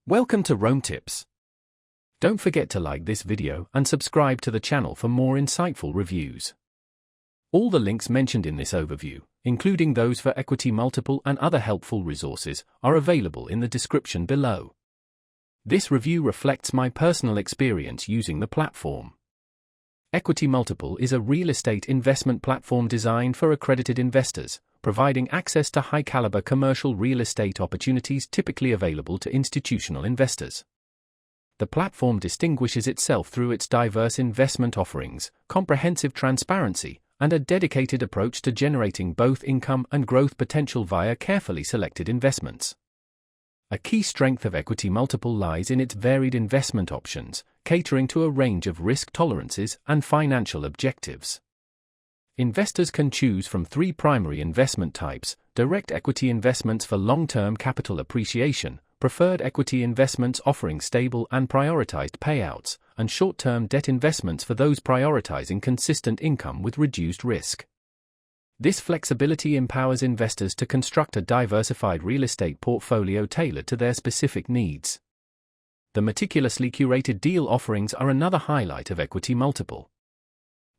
Welcome to Rome Tips. Don't forget to like this video and subscribe to the channel for more insightful reviews. All the links mentioned in this overview, including those for EquityMultiple and other helpful resources, are available in the description below. This review reflects my personal experience using the platform. EquityMultiple is a real estate investment platform designed for accredited investors, providing access to high-caliber commercial real estate opportunities typically available to institutional investors. The platform distinguishes itself through its diverse investment offerings, comprehensive transparency, and a dedicated approach to generating both income and growth potential via carefully selected investments. A key strength of EquityMultiple lies in its varied investment options, catering to a range of risk tolerances and financial objectives. Investors can choose from three primary investment types: direct equity investments for long-term capital appreciation, preferred equity investments offering stable and prioritized payouts, and short-term debt investments for those prioritizing consistent income with reduced risk. This flexibility empowers investors to construct a diversified real estate portfolio tailored to their specific needs. The meticulously curated deal offerings are another highlight of EquityMultiple.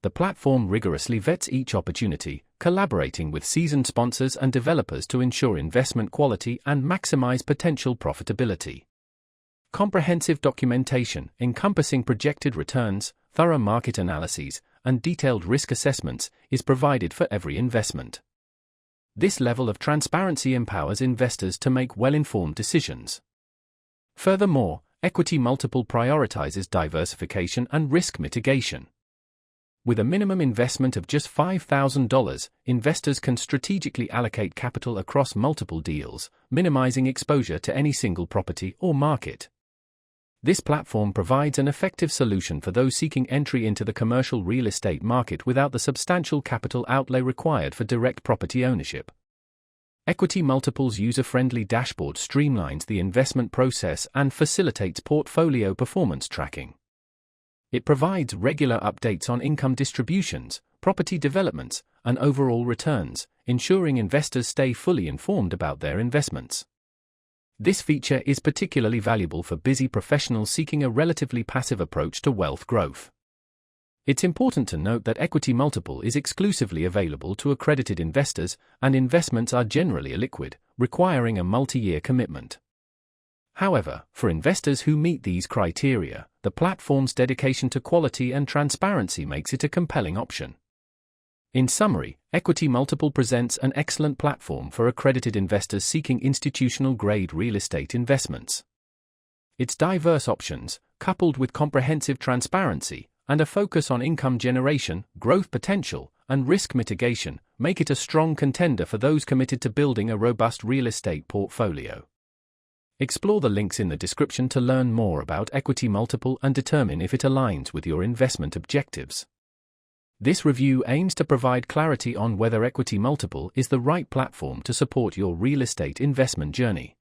The platform rigorously vets each opportunity, collaborating with seasoned sponsors and developers to ensure investment quality and maximize potential profitability. Comprehensive documentation, encompassing projected returns, thorough market analyses, and detailed risk assessments, is provided for every investment. This level of transparency empowers investors to make well-informed decisions. Furthermore, EquityMultiple prioritizes diversification and risk mitigation. With a minimum investment of just $5,000, investors can strategically allocate capital across multiple deals, minimizing exposure to any single property or market. This platform provides an effective solution for those seeking entry into the commercial real estate market without the substantial capital outlay required for direct property ownership. EquityMultiple's user-friendly dashboard streamlines the investment process and facilitates portfolio performance tracking. It provides regular updates on income distributions, property developments, and overall returns, ensuring investors stay fully informed about their investments. This feature is particularly valuable for busy professionals seeking a relatively passive approach to wealth growth. It's important to note that EquityMultiple is exclusively available to accredited investors, and investments are generally illiquid, requiring a multi-year commitment. However, for investors who meet these criteria, the platform's dedication to quality and transparency makes it a compelling option. In summary, EquityMultiple presents an excellent platform for accredited investors seeking institutional-grade real estate investments. Its diverse options, coupled with comprehensive transparency and a focus on income generation, growth potential, and risk mitigation, make it a strong contender for those committed to building a robust real estate portfolio. Explore the links in the description to learn more about EquityMultiple and determine if it aligns with your investment objectives. This review aims to provide clarity on whether EquityMultiple is the right platform to support your real estate investment journey.